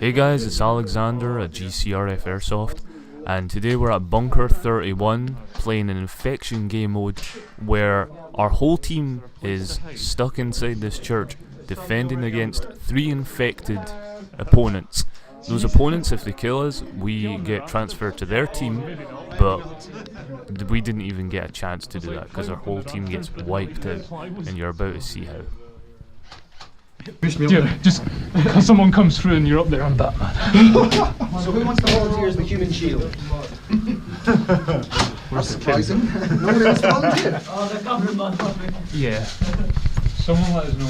Hey guys, it's Alexander at GCRF Airsoft, and today we're at Bunker 31 playing an infection game mode where our whole team is stuck inside this church defending against 3 infected opponents. Those opponents, if they kill us, we get transferred to their team, but we didn't even get a chance to do that because our whole team gets wiped out, and you're about to see how. Yeah, just someone comes through and you're up there on Batman. So who wants to volunteer as the human shield? Where's the kid? Nobody wants to volunteer? Oh, they're covering my puppy. Yeah. Someone let us know.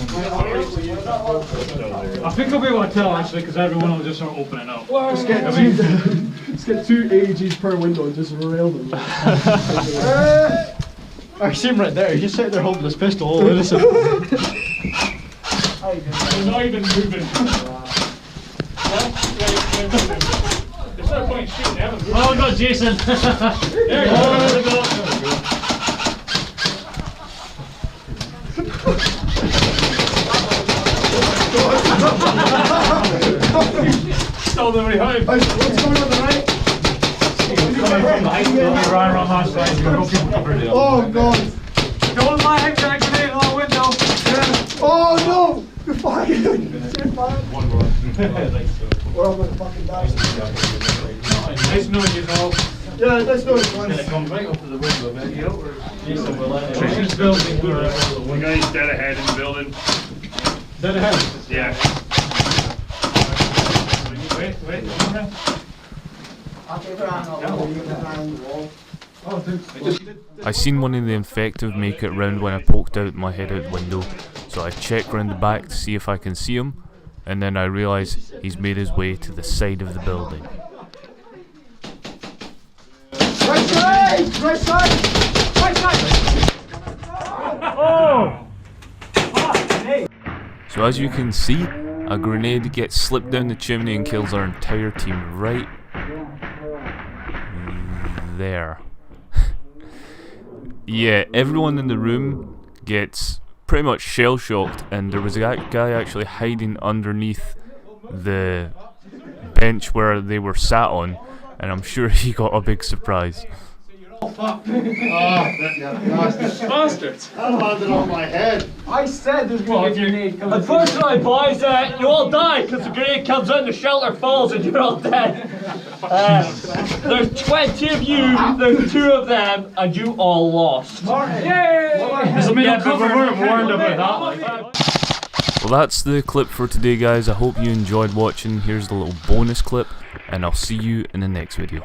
I think I'll be able to tell actually, because everyone will just start opening up. Let's get 2 AEGs per window and just rail them. I see him right there. He's sitting there holding his pistol, all innocent. They're not even moving. There's no point shooting them. Oh, we got Jason. There you go. Stole them behind. What's going on the right? Oh god! Don't let him activate on the window. Oh no! You're fucking one more. We're all gonna fucking die. Nice knowing you all. Yeah, let's do it once. Come right up to the window, man. You know, Jason will let Jason's building. One guy's dead ahead in the building. Dead ahead. Yeah. Wait. I'll take her hand on the wall. I seen one of the infected make it round when I poked out my head out the window, so I check round the back to see if I can see him, and then I realise he's made his way to the side of the building. Right side! Right side! Right side! Oh! So as you can see, a grenade gets slipped down the chimney and kills our entire team right there. Yeah, everyone in the room gets pretty much shell-shocked, and there was a guy actually hiding underneath the bench where they were sat on, and I'm sure he got a big surprise. Oh, bastards! I landed on my head. I said there's going to be a grenade coming. Unfortunately, boys, you all die because the grenade comes out and the shelter falls and you're all dead. There's 20 of you, there's 2 of them, and you all lost. Yay! Yeah, but we weren't warned about that. Well, that's the clip for today, guys. I hope you enjoyed watching. Here's the little bonus clip, and I'll see you in the next video.